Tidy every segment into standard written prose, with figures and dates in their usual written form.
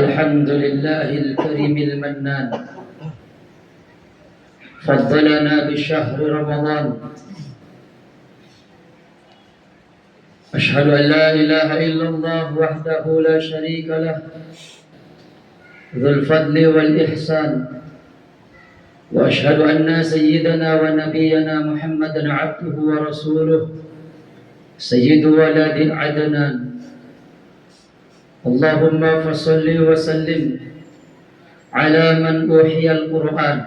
الحمد لله الكريم المنان فضلنا بشهر رمضان. أشهد أن لا إله إلا الله وحده لا شريك له ذو الفضل والإحسان، وأشهد أن سيدنا ونبينا محمدا عبده ورسوله سيد ولد عدنان. اللهم فصل وسلم على من أوحي القرآن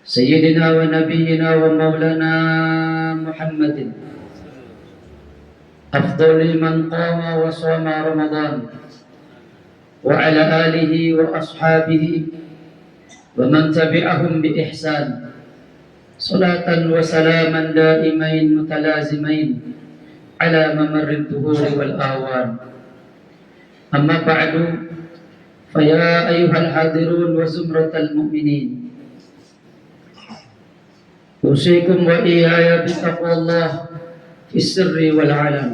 سيدنا ونبينا ومولانا محمد أفضل من قام وصام رمضان، وعلى آله وأصحابه ومن تبعهم بإحسان، صلاة وسلاما دائمين متلازمين على ممر الدهور والآوان. أما بعد، فيا أيها الحاضرون وزمرة المؤمنين، أوصيكم وإياي بتقوى الله في السر والعلن.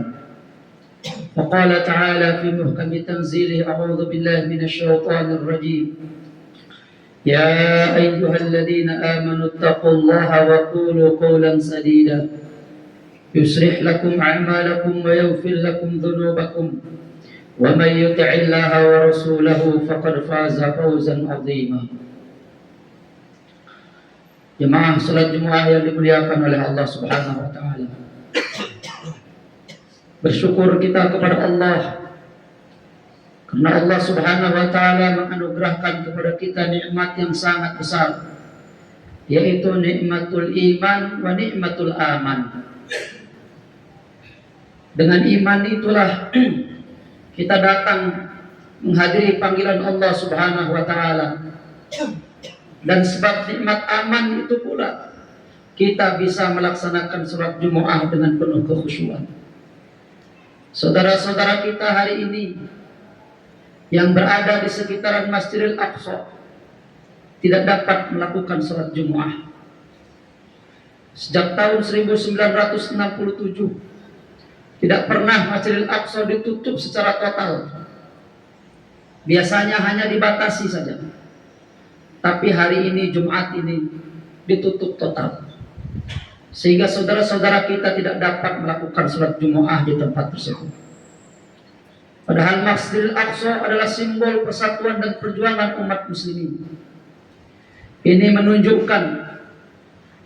وقال تعالى في محكم تنزيله: أعوذ بالله من الشيطان الرجيم. يا أيها الذين آمنوا اتقوا الله وقولوا قولا سديدا يصلح لكم أعمالكم ويغفر لكم ذنوبكم ومن يطع الله ورسوله فقد فاز فوزا عظيما. Jemaah salat Jumat yang dimuliakan oleh Allah Subhanahu wa taala. Bersyukur kita kepada Allah karena Allah Subhanahu wa taala menganugerahkan kepada kita nikmat yang sangat besar, yaitu nikmatul iman wa nikmatul aman. Dengan iman itulah kita datang menghadiri panggilan Allah Subhanahu wa taala. Dan sebab nikmat aman itu pula kita bisa melaksanakan sholat Jumat dengan penuh kekhusyuan. Saudara-saudara kita hari ini yang berada di sekitaran Masjidil Aqsa tidak dapat melakukan sholat Jumat. Sejak tahun 1967 tidak pernah Masjidil Aqsa ditutup secara total. Biasanya hanya dibatasi saja. Tapi hari ini, Jumat ini, ditutup total. Sehingga saudara-saudara kita tidak dapat melakukan sholat Jumat di tempat tersebut. Padahal Masjidil Aqsa adalah simbol persatuan dan perjuangan umat muslimin. Ini menunjukkan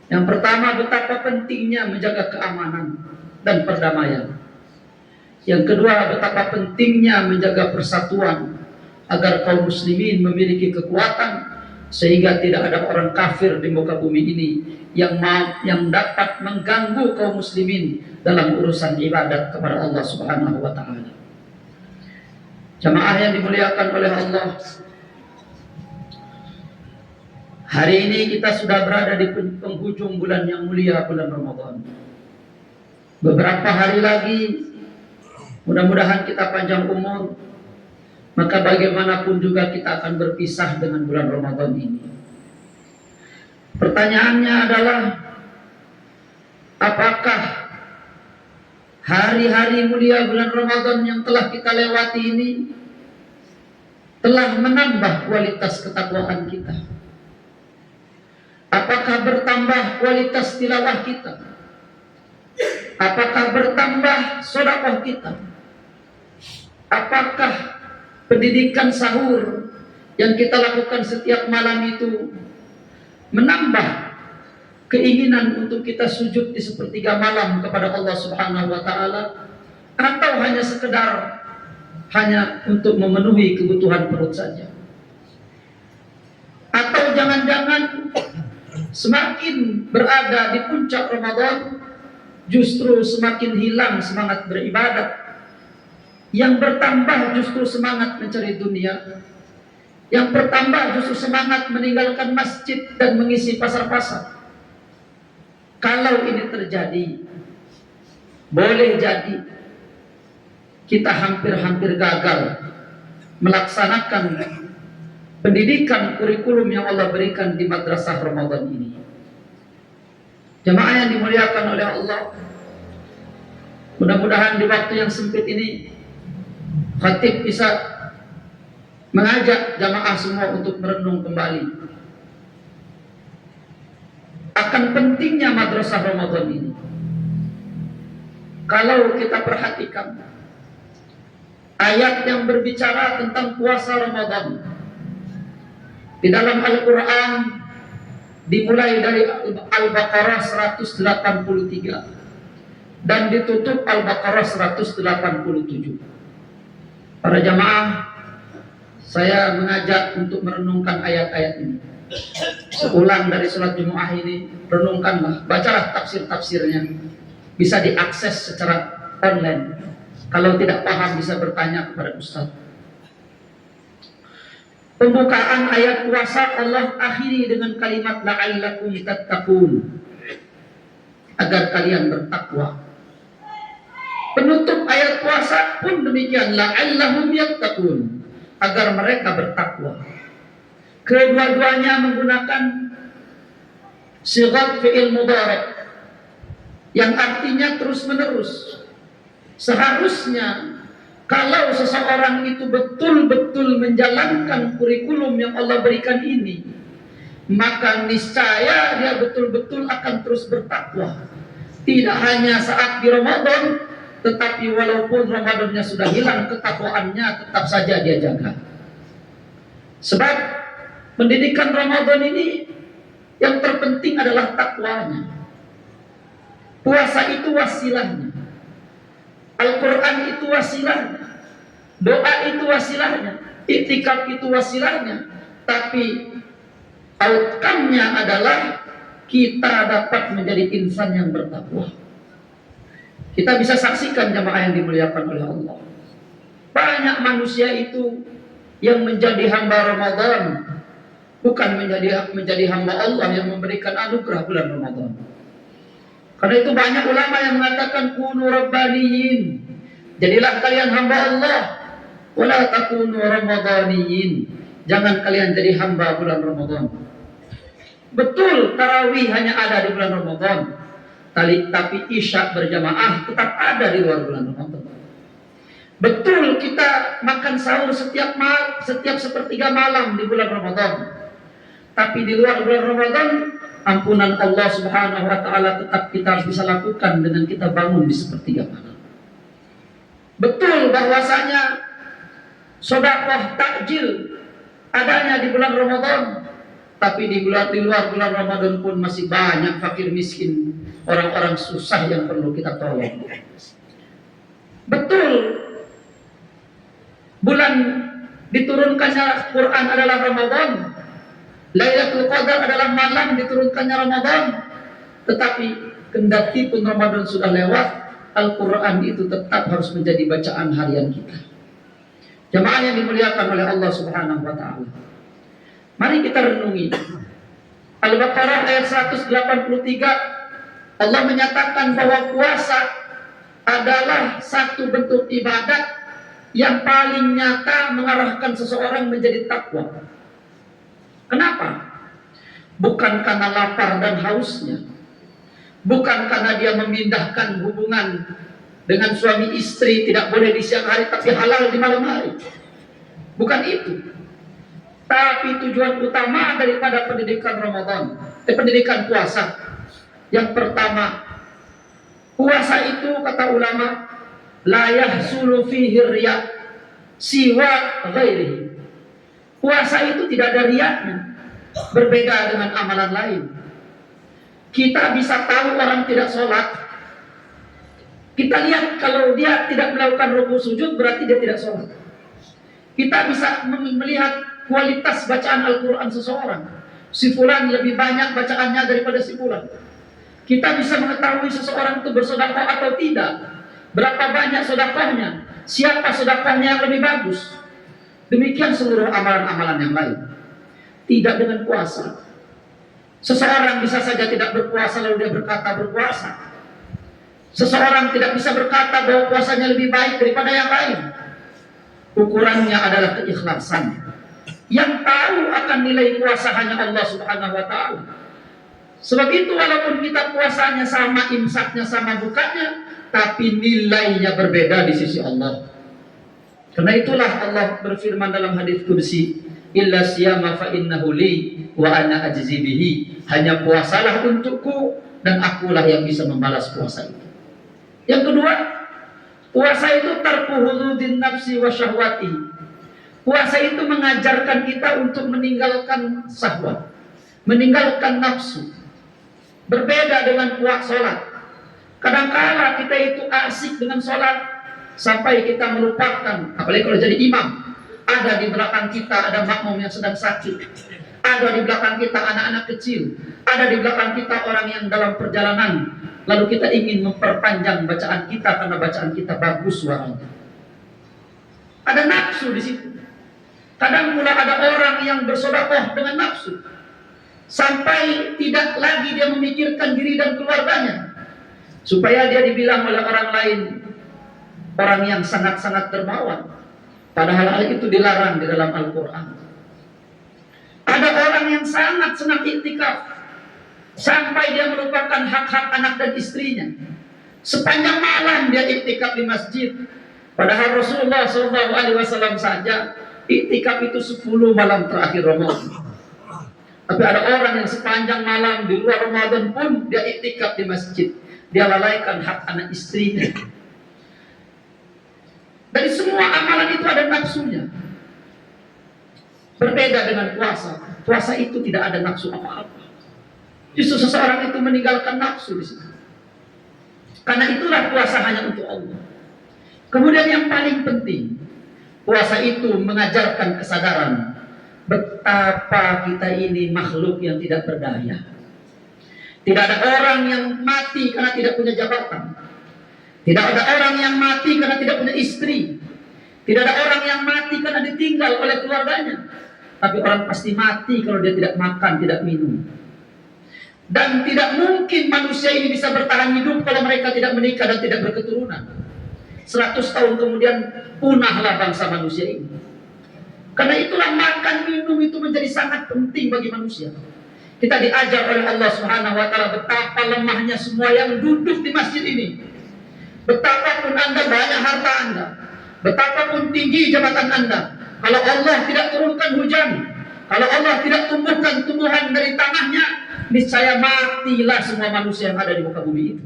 yang pertama betapa pentingnya menjaga keamanan dan perdamaian. Yang kedua, betapa pentingnya menjaga persatuan agar kaum muslimin memiliki kekuatan sehingga tidak ada orang kafir di muka bumi ini yang dapat mengganggu kaum muslimin dalam urusan ibadat kepada Allah Subhanahu wa taala. Jamaah yang dimuliakan oleh Allah, hari ini kita sudah berada di penghujung bulan yang mulia, bulan Ramadan. Beberapa hari lagi mudah-mudahan kita panjang umur, maka bagaimanapun juga kita akan berpisah dengan bulan Ramadan ini. Pertanyaannya adalah, apakah hari-hari mulia bulan Ramadan yang telah kita lewati ini telah menambah kualitas ketakwaan kita? Apakah bertambah kualitas tilawah kita? Apakah bertambah sedekah kita? Apakah pendidikan sahur yang kita lakukan setiap malam itu menambah keinginan untuk kita sujud di sepertiga malam kepada Allah Subhanahu wa taala, atau hanya sekedar untuk memenuhi kebutuhan perut saja? Atau jangan-jangan semakin berada di puncak Ramadan justru semakin hilang semangat beribadat, yang bertambah justru semangat mencari dunia, yang bertambah justru semangat meninggalkan masjid dan mengisi pasar-pasar. Kalau ini terjadi, boleh jadi kita hampir-hampir gagal melaksanakan pendidikan kurikulum yang Allah berikan di madrasah Ramadan ini. Jemaah yang dimuliakan oleh Allah, mudah-mudahan di waktu yang sempit ini Khatib bisa mengajak jamaah semua untuk merenung kembali akan pentingnya madrasah Ramadan ini. Kalau kita perhatikan ayat yang berbicara tentang puasa Ramadan di dalam Al-Quran, dimulai dari Al-Baqarah 183 dan ditutup Al-Baqarah 187. Para jamaah, saya mengajak untuk merenungkan ayat-ayat ini. Seulang dari sholat Jumat ini, renungkanlah, bacalah tafsir-tafsirnya. Bisa diakses secara online. Kalau tidak paham bisa bertanya kepada Ustaz. Pembukaan ayat puasa Allah akhiri dengan kalimat la'allakum tattaqun, agar kalian bertakwa. Penutup ayat puasa pun demikian, la'allahum yattaqun, agar mereka bertakwa. Kedua-duanya menggunakan sighat fi'il mudhari' yang artinya terus-menerus. Seharusnya kalau seseorang itu betul-betul menjalankan kurikulum yang Allah berikan ini, maka niscaya dia betul-betul akan terus bertakwa. Tidak hanya saat di Ramadan, tetapi walaupun Ramadannya sudah hilang, ketakwaannya tetap saja dia jaga. Sebab pendidikan Ramadan ini yang terpenting adalah takwanya. Puasa itu wasilahnya, Al-Quran itu wasilahnya, doa itu wasilahnya, iktikaf itu wasilahnya. Tapi outcome-nya adalah kita dapat menjadi insan yang bertakwa. Kita bisa saksikan jamaah yang dimuliakan oleh Allah, banyak manusia itu yang menjadi hamba Ramadan, bukan menjadi hamba Allah yang memberikan anugerah bulan Ramadan. Karena itu banyak ulama yang mengatakan kunu rabbaniyin, jadilah kalian hamba Allah, wala takunu ramadaniyin, jangan kalian jadi hamba bulan Ramadan. Betul tarawih hanya ada di bulan Ramadan, tapi isya berjamaah tetap ada di luar bulan Ramadan. Betul kita makan sahur setiap sepertiga malam di bulan Ramadan, tapi di luar bulan Ramadan ampunan Allah Subhanahu wa taala tetap kita harus bisa lakukan dengan kita bangun di sepertiga malam. Betul bahwasanya sedekah takjil adanya di bulan Ramadan, tapi di luar bulan Ramadan pun masih banyak fakir miskin, orang-orang susah yang perlu kita tolong. Betul bulan diturunkannya Quran adalah Ramadan, Lailatul Qadar adalah malam diturunkannya Ramadan. Tetapi kendati pun Ramadan sudah lewat, Al-Quran itu tetap harus menjadi bacaan harian kita. Jamaah yang dimuliakan oleh Allah Subhanahu wa taala, mari kita renungi Al-Baqarah ayat 183. Allah menyatakan bahwa puasa adalah satu bentuk ibadat yang paling nyata mengarahkan seseorang menjadi takwa. Kenapa? Bukan karena lapar dan hausnya, bukan karena dia memindahkan hubungan dengan suami istri, tidak boleh di siang hari tapi halal di malam hari. Bukan itu. Tapi tujuan utama daripada pendidikan Ramadan, pendidikan puasa, yang pertama, puasa itu kata ulama, la yahsulu fihi riya siwa ghairihi. Puasa itu tidak ada riyanya, berbeda dengan amalan lain. Kita bisa tahu orang tidak sholat, kita lihat kalau dia tidak melakukan rukuk sujud berarti dia tidak sholat. Kita bisa melihat kualitas bacaan Al-Quran seseorang, si fulan lebih banyak bacaannya daripada si fulan. Kita bisa mengetahui seseorang itu bersedekah atau tidak, berapa banyak sedekahnya, siapa sedekahnya yang lebih bagus. Demikian seluruh amalan-amalan yang lain. Tidak dengan puasa. Seseorang bisa saja tidak berpuasa lalu dia berkata berpuasa. Seseorang tidak bisa berkata bahwa puasanya lebih baik daripada yang lain. Ukurannya adalah keikhlasan. Yang tahu akan nilai puasa hanya Allah Subhanahu wa taala. Sebab itu walaupun kita puasanya sama, imsaknya sama, bukanya, tapi nilainya berbeda di sisi Allah. Karena itulah Allah berfirman dalam hadis kursi, illa siyama fa innahu li wa ana ajzi bihi. Hanya puasalah untukku dan akulah yang bisa membalas puasa itu. Yang kedua, puasa itu tarku huludin nafsi wa syahwati. Puasa itu mengajarkan kita untuk meninggalkan syahwat, meninggalkan nafsu. Berbeda dengan puasa sholat. Kadang-kala kita itu asik dengan sholat sampai kita melupakan, apalagi kalau jadi imam, ada di belakang kita ada makmum yang sedang sakit, ada di belakang kita anak-anak kecil, ada di belakang kita orang yang dalam perjalanan, lalu kita ingin memperpanjang bacaan kita karena bacaan kita bagus suaranya. Ada nafsu di situ. Kadang pula ada orang yang bersedekah dengan nafsu sampai tidak lagi dia memikirkan diri dan keluarganya, supaya dia dibilang oleh orang lain orang yang sangat-sangat dermawan, padahal hal itu dilarang di dalam Al-Quran. Ada orang yang sangat senang iktikaf sampai dia melupakan hak-hak anak dan istrinya. Sepanjang malam dia iktikaf di masjid, padahal Rasulullah SAW saja iktikaf itu 10 malam terakhir Ramadan. Tapi ada orang yang sepanjang malam di luar Ramadan pun dia iktikaf di masjid, dia lalaikan hak anak istrinya. Dari semua amalan itu ada nafsunya. Berbeda dengan puasa. Puasa itu tidak ada nafsu apa-apa. Justru seseorang itu meninggalkan nafsu di situ. Karena itulah puasa hanya untuk Allah. Kemudian yang paling penting, puasa itu mengajarkan kesadaran betapa kita ini makhluk yang tidak berdaya. Tidak ada orang yang mati karena tidak punya jabatan. Tidak ada orang yang mati karena tidak punya istri. Tidak ada orang yang mati karena ditinggal oleh keluarganya. Tapi orang pasti mati kalau dia tidak makan, tidak minum. Dan tidak mungkin manusia ini bisa bertahan hidup kalau mereka tidak menikah dan tidak berketurunan. 100 tahun kemudian punahlah bangsa manusia ini. Karena itulah makan minum itu menjadi sangat penting bagi manusia. Kita diajar oleh Allah Subhanahu wa taala betapa lemahnya semua yang duduk di masjid ini. Betapapun Anda banyak harta Anda, betapapun tinggi jabatan Anda, kalau Allah tidak turunkan hujan, kalau Allah tidak tumbuhkan tumbuhan dari tanahnya, niscaya matilah semua manusia yang ada di muka bumi itu.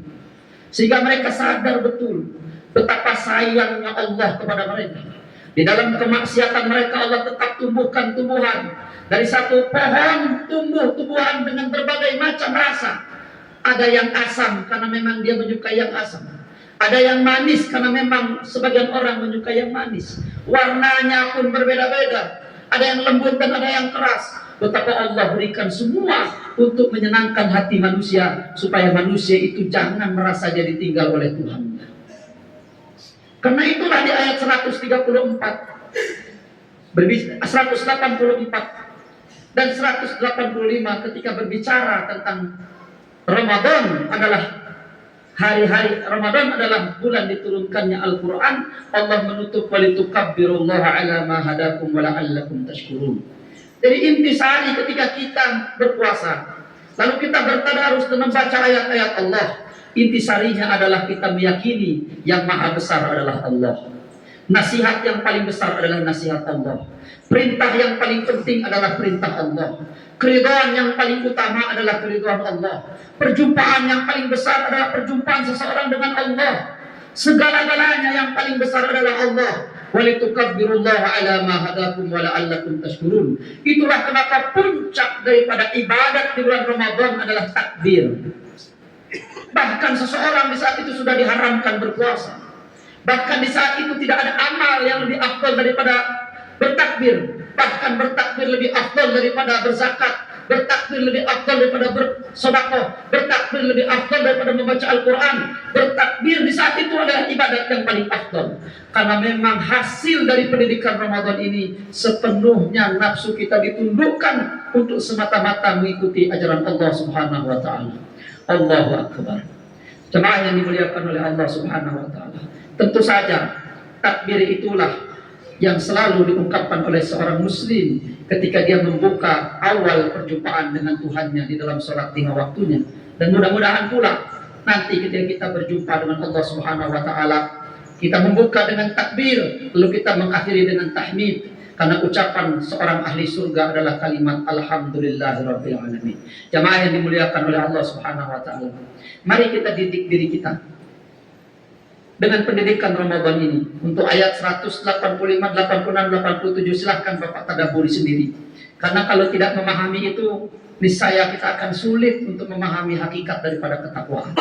Sehingga mereka sadar betul betapa sayangnya Allah kepada mereka. Di dalam kemaksiatan mereka Allah tetap tumbuhkan tumbuhan. Dari satu pohon tumbuh tumbuhan dengan berbagai macam rasa. Ada yang asam karena memang dia menyukai yang asam. Ada yang manis karena memang sebagian orang menyukai yang manis. Warnanya pun berbeda-beda. Ada yang lembut dan ada yang keras. Betapa Allah berikan semua untuk menyenangkan hati manusia, supaya manusia itu jangan merasa dia ditinggal oleh Tuhan. Karena itulah di ayat 134, 184 dan 185 ketika berbicara tentang Ramadan adalah hari-hari Ramadan adalah bulan diturunkannya Al-Quran. Allah menutup walitukabbirullaha ala ma hadakum wa la'allakum tashkurun. Jadi intisari ketika kita berpuasa, lalu kita bertadarus dan membaca ayat-ayat Allah, intisarinya adalah kita meyakini yang maha besar adalah Allah. Nasihat yang paling besar adalah nasihat Allah. Perintah yang paling penting adalah perintah Allah. Keridhaan yang paling utama adalah keridhaan Allah. Perjumpaan yang paling besar adalah perjumpaan seseorang dengan Allah. Segala-galanya yang paling besar adalah Allah. Walitukabbirullaha ala ma hadakum wa la'allakum tashkurun. Itulah kenapa puncak daripada ibadat di bulan Ramadan adalah takbir. Bahkan seseorang di saat itu sudah diharamkan berpuasa. Bahkan di saat itu tidak ada amal yang lebih afdal daripada bertakbir. Bahkan bertakbir lebih afdal daripada berzakat. Bertakbir lebih afdal daripada bersedekah. Bertakbir lebih afdal daripada membaca Al-Quran. Bertakbir di saat itu adalah ibadat yang paling afdal. Karena memang hasil dari pendidikan Ramadan ini sepenuhnya nafsu kita ditundukkan untuk semata-mata mengikuti ajaran Allah Subhanahu wa taala. Allahu Akbar. Jemaah yang dimuliakan oleh Allah Subhanahu wa taala. Tentu saja takbir itulah yang selalu diungkapkan oleh seorang muslim ketika dia membuka awal perjumpaan dengan Tuhannya di dalam sholat 5 waktunya. Dan mudah-mudahan pula nanti ketika kita berjumpa dengan Allah Subhanahu wa taala, Kita membuka dengan takbir, lalu kita mengakhiri dengan tahmid. Karena ucapan seorang ahli surga adalah kalimat Alhamdulillahirabbil alamin. Jamaah yang dimuliakan oleh Allah Subhanahu wa taala. Mari kita didik diri kita dengan pendidikan Ramadan ini. Untuk ayat 185, 86, 87 silahkan Bapak tadabburi sendiri. Karena kalau tidak memahami itu, niscaya kita akan sulit untuk memahami hakikat daripada ketakwaan.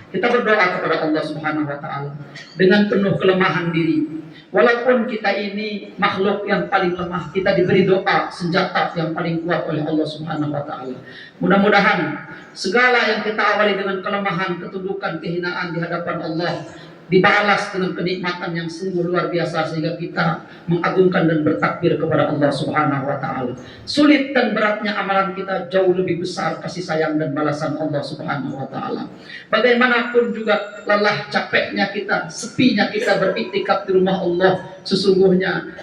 Kita berdoa kepada Allah Subhanahu wa taala dengan penuh kelemahan diri. Walaupun kita ini makhluk yang paling lemah, kita diberi doa senjata yang paling kuat oleh Allah Subhanahu wa taala. Mudah-mudahan segala yang kita awali dengan kelemahan, ketundukan, kehinaan di hadapan Allah dibalas dengan kenikmatan yang sungguh luar biasa sehingga kita mengagungkan dan bertakbir kepada Allah Subhanahu wa taala. Sulit dan beratnya amalan kita jauh lebih besar kasih sayang dan balasan Allah Subhanahu wa taala. Bagaimanapun juga lelah capeknya kita, sepinya kita beriktikaf di rumah Allah, sesungguhnya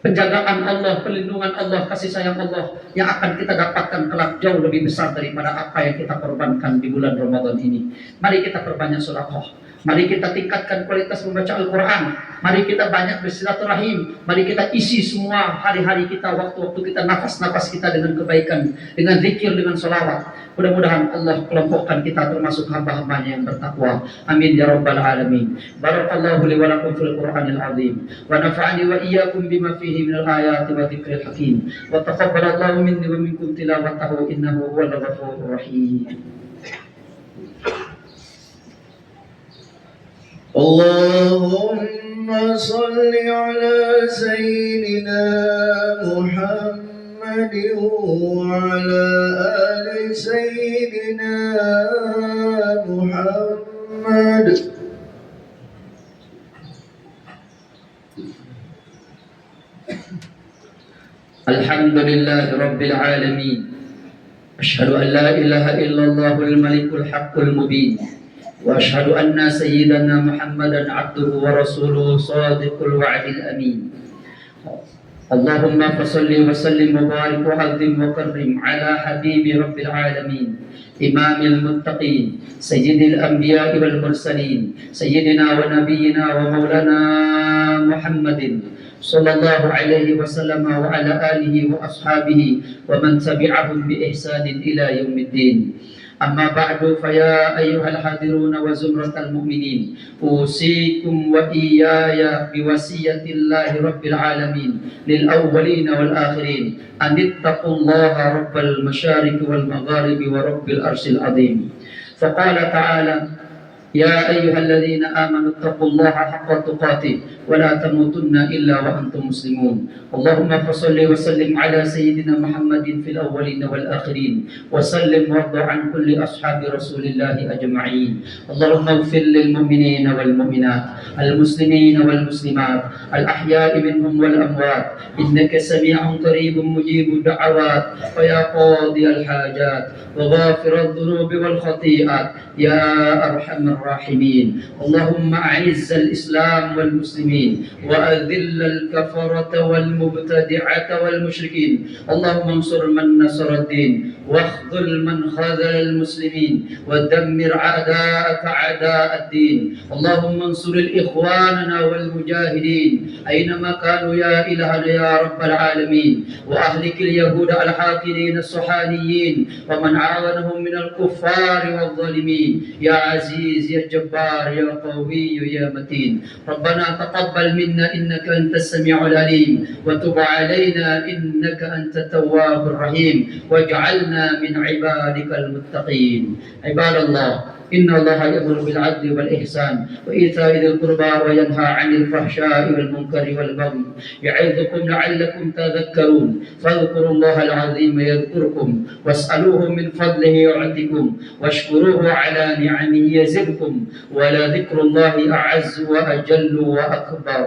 penjagaan Allah, perlindungan Allah, kasih sayang Allah yang akan kita dapatkan kelak jauh lebih besar daripada apa yang kita korbankan di bulan Ramadan ini. Mari kita perbanyak sedekah. Mari kita tingkatkan kualitas membaca Al-Quran. Mari kita banyak bersilaturahim. Mari kita isi semua hari-hari kita, waktu-waktu kita, nafas-nafas kita dengan kebaikan, dengan zikir, dengan sholawat. Mudah-mudahan Allah kelompokkan kita termasuk hamba-hambanya yang bertakwa. Amin ya rabbal alamin. Barakallahu li wa lakum fil Qur'anil azim. Wa nafa'ani wa iyyakum bima fihi minal ayati wa dzikril hakim. Wa taqabbalallahu minni wa minkum tilawatahu innahu huwal ghafurur rahim. اللهم صل على سيدنا محمد وعلى آل سيدنا محمد. Alhamdulillah Rabbil Alamin. Ashhadu an la ilaha illallah al-malikul haqqul mubin. وأشهد أن سيدنا محمدا عبده ورسوله صادق الوعد الأمين. اللهم فصل وسلم وبارك وعظم وكرم على حبيب رب العالمين إمام المتقين سيد الأنبياء والمرسلين سيدنا ونبينا ومولانا محمد صلى الله عليه وسلم وعلى آله وأصحابه ومن تبعهم بإحسان إلى يوم الدين. أما بعد فيا أيها الحاضرون وزمرة المؤمنين أوصيكم وإياي بوصية الله رب العالمين للأولين والآخرين أن اتقوا الله رب المشارق والمغارب ورب العرش العظيم. فقال تعالى يا أيها الذين آمنوا اتقوا الله حق تقاته ولا تموتن إلا وأنتم مسلمون. اللهم فصل وسلم على سيدنا محمد في الأولين والآخرين وسلم وارض عن كل أصحاب رسول الله أجمعين. اللهم اغفر للمؤمنين والمؤمنات المسلمين والمسلمات الأحياء منهم والأموات إنك سميع قريب مجيب الدعوات ويا قاضي الحاجات وغافر الذنوب والخطيئات يا أرحم الراحمين. اللهم أعز الإسلام والمسلمين وأذل الكفرة والمبتدعة والمشركين. اللهم انصر من نصر الدين واخذل من خذل المسلمين ودمر أعداءك أعداء الدين. اللهم انصر إخواننا والمجاهدين أينما كانوا يا إلهنا يا رب العالمين وأهلك اليهود الحاقدين الصحانيين ومن عاونهم من الكفار والظالمين يا عزيز يا جبار يا قوي يا متين. ربنا تقبل منا إنك أنت السميع العليم وتب علينا إنك أنت التواب الرحيم واجعلنا من عبادك المتقين. عباد الله إن الله يأمر بالعدل والإحسان وإيتاء ذي القربى وينهى عن الفحشاء والمنكر والبغي يعظكم لعلكم تذكرون. فاذكروا الله العظيم يذكركم واسألوه من فضله يعطكم واشكروه على نعمه يزدكم ولذكر الله أعز وأجل وأكبر.